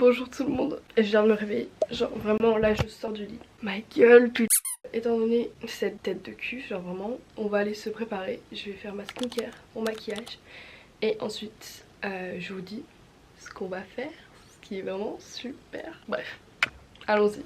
Bonjour tout le monde. Je viens de me réveiller. Genre vraiment là je sors du lit. Ma gueule putain. Étant donné cette tête de cul, genre vraiment, on va aller se préparer. Je vais faire ma skincare, mon maquillage. Et ensuite, je vous dis ce qu'on va faire. Ce qui est vraiment super. Bref, allons-y.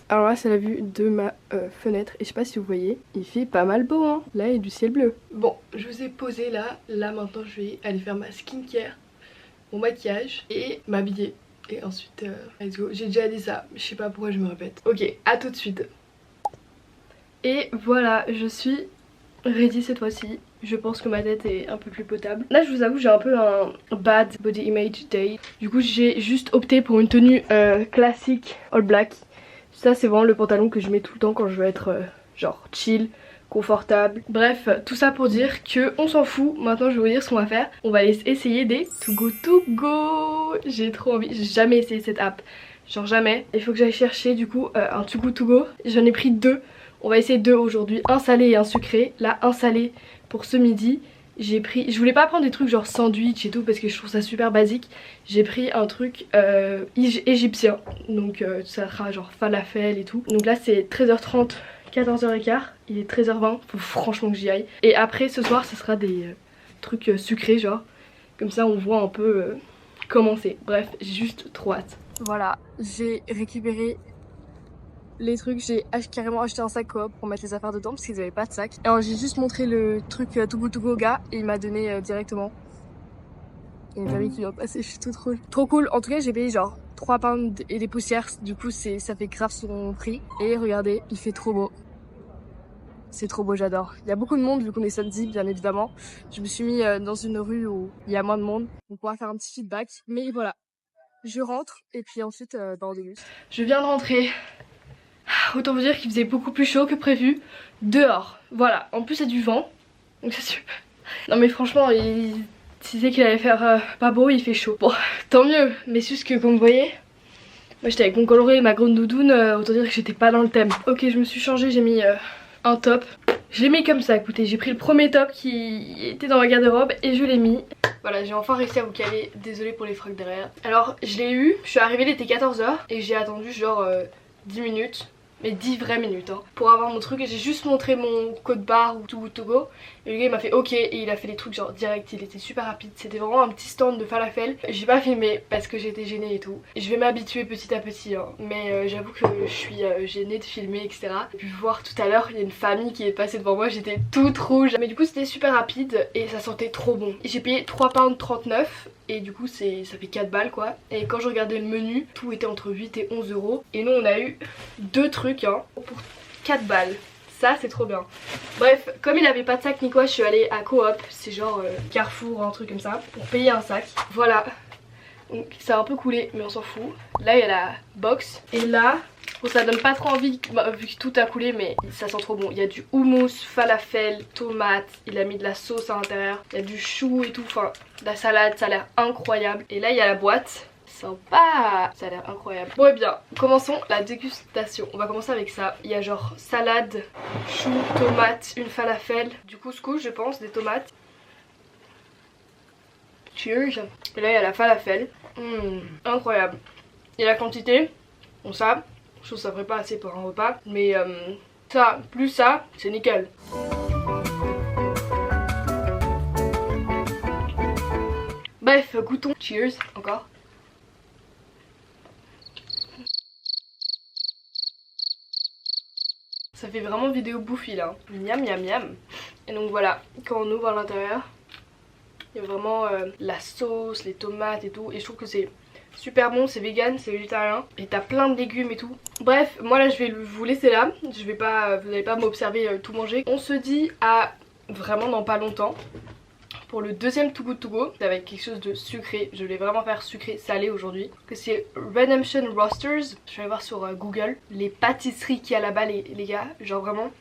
Alors là c'est la vue de ma fenêtre et je sais pas si vous voyez, il fait pas mal beau hein. Là il y a du ciel bleu. Bon, je vous ai posé là maintenant je vais aller faire ma skincare, mon maquillage et m'habiller. Et ensuite, let's go. J'ai déjà dit ça, je sais pas pourquoi je me répète. Ok, à tout de suite. Et voilà, je suis ready cette fois-ci. Je pense que ma tête est un peu plus potable. Là je vous avoue j'ai un peu un bad body image day. Du coup j'ai juste opté pour une tenue classique all black. Ça c'est vraiment le pantalon que je mets tout le temps quand je veux être genre chill, confortable. Bref, tout ça pour dire que on s'en fout. Maintenant je vais vous dire ce qu'on va faire. On va aller essayer des Too Good To Go. J'ai trop envie, j'ai jamais essayé cette app. Genre jamais. Il faut que j'aille chercher du coup un Too Good To Go. J'en ai pris deux. On va essayer deux aujourd'hui. Un salé et un sucré. Là un salé pour ce midi. J'ai pris, je voulais pas prendre des trucs genre sandwich et tout parce que je trouve ça super basique. J'ai pris un truc égyptien, donc ça sera genre falafel et tout. Donc là c'est 13h30, 14h15, il est 13h20, faut franchement que j'y aille. Et après ce soir ce sera des trucs sucrés genre, comme ça on voit un peu comment c'est. Bref, j'ai juste trop hâte. Voilà, j'ai récupéré les trucs, j'ai carrément acheté un sac coop pour mettre les affaires dedans parce qu'ils avaient pas de sac. Alors j'ai juste montré le truc Too Good To Go au gars et il m'a donné directement. Il y a une famille qui vient passer, je suis toute cool. Trop cool, en tout cas j'ai payé genre 3 pounds et des poussières, du coup ça fait grave son prix. Et regardez, il fait trop beau. C'est trop beau, j'adore. Il y a beaucoup de monde vu qu'on est samedi bien évidemment. Je me suis mis dans une rue où il y a moins de monde. On pourra faire un petit feedback. Mais voilà, je rentre et puis ensuite on déguste. Je viens de rentrer. Autant vous dire qu'il faisait beaucoup plus chaud que prévu dehors. Voilà, en plus il y a du vent, donc c'est super. Non mais franchement, il disait qu'il allait faire pas beau, il fait chaud. Bon, tant mieux, mais c'est juste que comme vous voyez, moi j'étais avec mon coloris et ma grande doudoune, autant dire que j'étais pas dans le thème. Ok, je me suis changée, j'ai mis un top. Je l'ai mis comme ça, écoutez, j'ai pris le premier top qui était dans ma garde-robe et je l'ai mis. Voilà, j'ai enfin réussi à vous caler, désolée pour les frocs derrière. Alors je l'ai eu, je suis arrivée, il était 14h et j'ai attendu genre 10 minutes. Mais 10 vraies minutes hein, pour avoir mon truc. Et j'ai juste montré mon code barre ou Too Good To Go. Et le gars il m'a fait ok et il a fait les trucs genre direct, il était super rapide. C'était vraiment un petit stand de falafel. J'ai pas filmé parce que j'étais gênée et tout. Je vais m'habituer petit à petit hein. Mais j'avoue que je suis gênée de filmer etc. Et puis voir tout à l'heure il y a une famille qui est passée devant moi, j'étais toute rouge. Mais du coup c'était super rapide et ça sentait trop bon. J'ai payé 3,39 £. Et du coup ça fait 4 balles quoi. Et quand je regardais le menu, tout était entre 8 et 11 €. Et nous on a eu deux trucs hein, pour 4 balles. Ça c'est trop bien. Bref, comme il avait pas de sac ni quoi, je suis allée à Coop. C'est genre Carrefour, un truc comme ça, pour payer un sac. Voilà. Donc ça a un peu coulé mais on s'en fout. Là il y a la box. Et là, bon, ça donne pas trop envie vu que tout a coulé mais ça sent trop bon. Il y a du houmous, falafel, tomate. Il a mis de la sauce à l'intérieur. Il y a du chou et tout, enfin de la salade, ça a l'air incroyable. Et là il y a la boîte. Sympa, ça a l'air incroyable. Bon et bien, commençons la dégustation. On va commencer avec ça. Il y a genre salade, chou, tomate, une falafel, du couscous je pense, des tomates. Cheers. Et là il y a la falafel. Incroyable. Et la quantité, bon ça, je trouve que ça ferait pas assez pour un repas. Mais ça, plus ça, c'est nickel. Bref, goûtons. Cheers, encore. Ça fait vraiment vidéo bouffi là. Miam miam miam. Et donc voilà, quand on ouvre à l'intérieur, il y a vraiment la sauce, les tomates et tout. Et je trouve que c'est super bon, c'est vegan, c'est végétarien. Et t'as plein de légumes et tout. Bref, moi là je vais vous laisser là. Je vais pas, vous n'allez pas m'observer tout manger. On se dit à vraiment dans pas longtemps pour le deuxième Too Good To Go avec quelque chose de sucré. Je vais vraiment faire sucré salé aujourd'hui. Que c'est Redemption Roasters. Je vais aller voir sur Google les pâtisseries qu'il y a là-bas les gars. Genre vraiment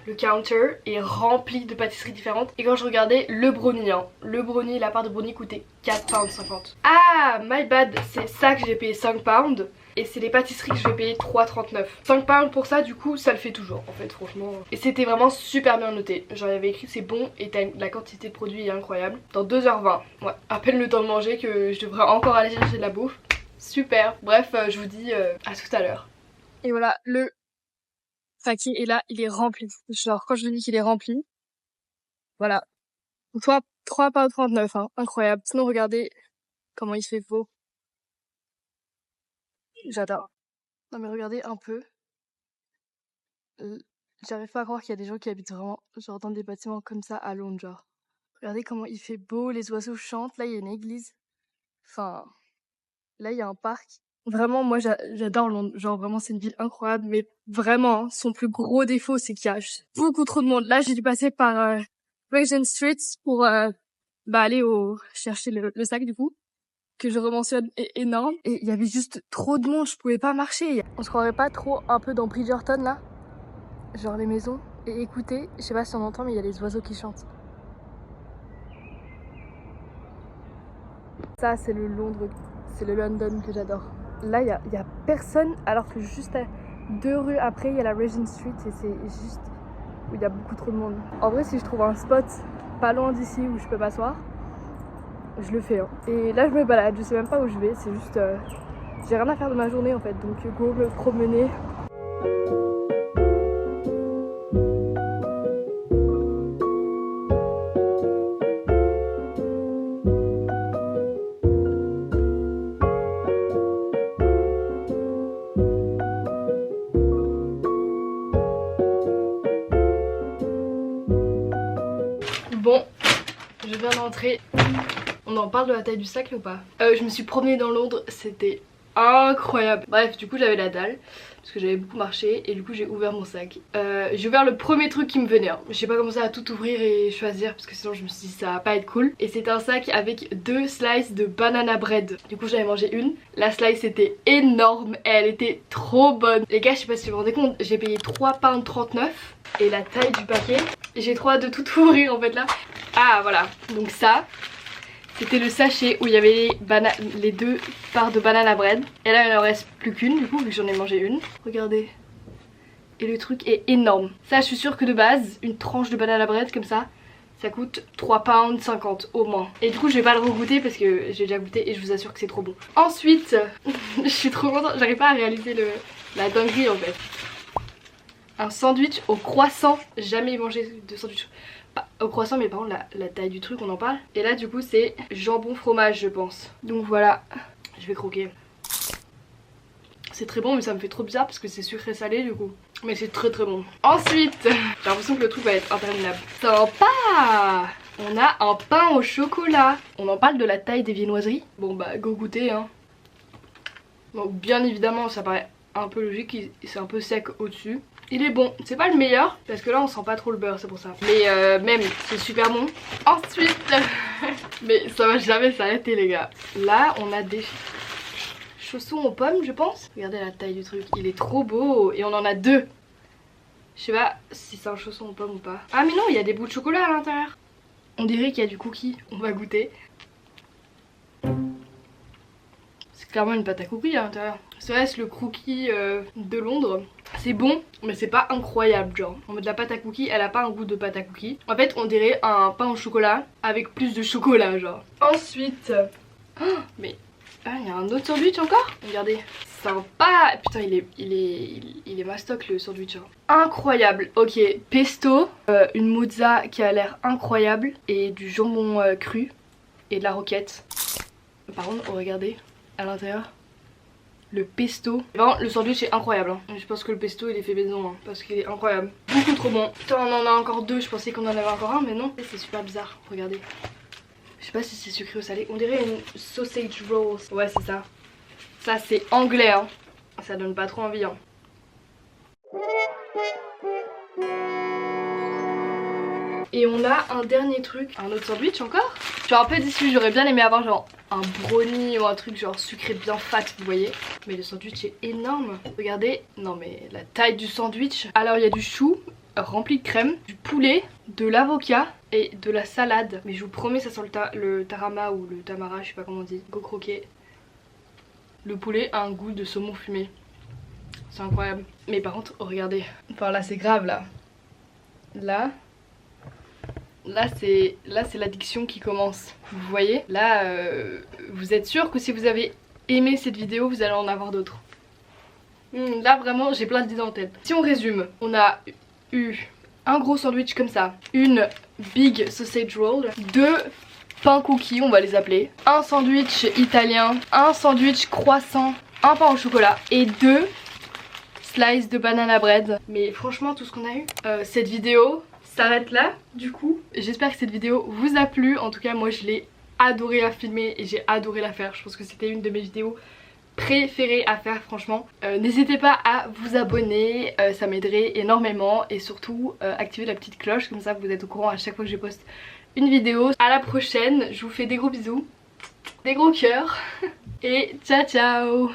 le counter est rempli de pâtisseries différentes. Et quand je regardais le brownie hein, le brownie, la part de brownie coûtait 4,50 £. Ah my bad, c'est ça que j'ai payé 5 pounds. Et c'est les pâtisseries que je vais payer 3,39 £. 5 pounds pour ça du coup ça le fait toujours en fait franchement. Et c'était vraiment super bien noté. Genre il y avait écrit c'est bon et la quantité de produits est incroyable. Dans 2h20, ouais, à peine le temps de manger que je devrais encore aller chercher de la bouffe. Super, bref, je vous dis à tout à l'heure. Et voilà, le paquet est là, il est rempli. Genre, quand je vous dis qu'il est rempli, voilà. Toi, 3,39 £, hein, incroyable. Sinon, regardez comment il fait beau. J'adore. Non mais regardez un peu. J'arrive pas à croire qu'il y a des gens qui habitent vraiment genre dans des bâtiments comme ça à Londres, genre. Regardez comment il fait beau, les oiseaux chantent, là il y a une église. Enfin, là il y a un parc. Vraiment, moi j'adore Londres, genre vraiment c'est une ville incroyable, mais vraiment, hein, son plus gros défaut c'est qu'il y a beaucoup trop de monde. Là j'ai dû passer par Regent Street pour aller chercher le sac du coup, que je mentionne est énorme. Et il y avait juste trop de monde, je pouvais pas marcher. On se croirait pas trop un peu dans Bridgerton là? Genre les maisons. Et écoutez, je sais pas si on entend mais il y a les oiseaux qui chantent. Ça c'est le Londres, c'est le London que j'adore. Là il y a personne alors que juste à 2 rues après il y a la Regent Street et c'est juste où il y a beaucoup trop de monde. En vrai si je trouve un spot pas loin d'ici où je peux m'asseoir, je le fais. Hein. Et là je me balade, je sais même pas où je vais, c'est juste... j'ai rien à faire de ma journée en fait, donc go me promener. Bon, je viens d'entrer. On en parle de la taille du sac ou pas? Je me suis promenée dans Londres, c'était incroyable. Bref, du coup j'avais la dalle parce que j'avais beaucoup marché et du coup j'ai ouvert mon sac. J'ai ouvert le premier truc qui me venait. Hein. J'ai pas commencé à tout ouvrir et choisir parce que sinon je me suis dit ça va pas être cool. Et c'est un sac avec 2 slices de banana bread. Du coup j'avais mangé une. La slice était énorme et elle était trop bonne. Les gars, je sais pas si vous vous rendez compte, j'ai payé 3,39 £. Et la taille du paquet, j'ai trop hâte de tout ouvrir en fait là. Ah voilà, donc ça c'était le sachet où il y avait les 2 parts de banana bread. Et là il en reste plus qu'une du coup vu que j'en ai mangé une. Regardez. Et le truc est énorme. Ça je suis sûre que de base une tranche de banana bread comme ça coûte 3,50 € au moins. Et du coup je vais pas le regoûter parce que j'ai déjà goûté et je vous assure que c'est trop bon. Ensuite je suis trop contente, j'arrive pas à réaliser la dinguerie en fait. Un sandwich au croissant. Jamais mangé de sandwich au croissant, mais par contre la taille du truc on en parle. Et là du coup c'est jambon fromage je pense. Donc voilà, je vais croquer. C'est très bon mais ça me fait trop bizarre parce que c'est sucré salé du coup. Mais c'est très très bon. Ensuite, j'ai l'impression que le truc va être interminable. Sympa. On a un pain au chocolat. On en parle de la taille des viennoiseries. Bon bah go goûter hein. Bon, bien évidemment ça paraît un peu logique, c'est un peu sec au dessus. Il est bon, c'est pas le meilleur parce que là on sent pas trop le beurre, c'est pour ça. Mais même c'est super bon. Ensuite, mais ça va jamais s'arrêter les gars. Là on a des chaussons aux pommes je pense. Regardez la taille du truc, il est trop beau et on en a 2. Je sais pas si c'est un chausson aux pommes ou pas. Ah mais non, il y a des bouts de chocolat à l'intérieur. On dirait qu'il y a du cookie, on va goûter. C'est clairement une pâte à cookies à l'intérieur. Serait-ce le cookie de Londres? C'est bon, mais c'est pas incroyable genre. En mode la pâte à cookies, elle a pas un goût de pâte à cookies. En fait, on dirait un pain au chocolat avec plus de chocolat genre. Ensuite, oh, mais il y a un autre sandwich encore. Regardez, sympa. Putain, il est mastoc le sandwich. Hein. Incroyable. Ok, pesto, une mozza qui a l'air incroyable et du jambon cru et de la roquette. Par contre, regardez à l'intérieur. Le pesto. Vraiment, le sandwich est incroyable. Hein. Je pense que le pesto il est fait maison hein, parce qu'il est incroyable. Beaucoup trop bon. Putain, on en a encore 2. Je pensais qu'on en avait encore un, mais non. C'est super bizarre. Regardez. Je sais pas si c'est sucré ou salé. On dirait une sausage roll. Ouais, c'est ça. Ça, c'est anglais. Hein. Ça donne pas trop envie. Hein. Et on a un dernier truc, un autre sandwich encore. Je suis un peu déçue, j'aurais bien aimé avoir genre un brownie ou un truc genre sucré bien fat, vous voyez. Mais le sandwich est énorme. Regardez, non mais la taille du sandwich. Alors il y a du chou rempli de crème, du poulet, de l'avocat et de la salade. Mais je vous promets ça sent le tarama ou le tamara, je sais pas comment on dit. Go croquer. Le poulet a un goût de saumon fumé. C'est incroyable. Mais par contre, oh, regardez. Enfin là c'est grave là. Là c'est l'addiction qui commence. Vous voyez. Là vous êtes sûr que si vous avez aimé cette vidéo, vous allez en avoir d'autres. Là vraiment j'ai plein d'idées en tête. Si on résume, on a eu un gros sandwich comme ça, une big sausage roll, 2 pains cookies on va les appeler, un sandwich italien, un sandwich croissant, un pain au chocolat et 2 slices de banana bread. Mais franchement tout ce qu'on a eu. Cette vidéo s'arrête là du coup. J'espère que cette vidéo vous a plu. En tout cas moi je l'ai adoré la filmer et j'ai adoré la faire. Je pense que c'était une de mes vidéos préférées à faire franchement. N'hésitez pas à vous abonner, ça m'aiderait énormément. Et surtout activez la petite cloche, comme ça vous êtes au courant à chaque fois que je poste une vidéo. À la prochaine, je vous fais des gros bisous, des gros cœurs et ciao ciao.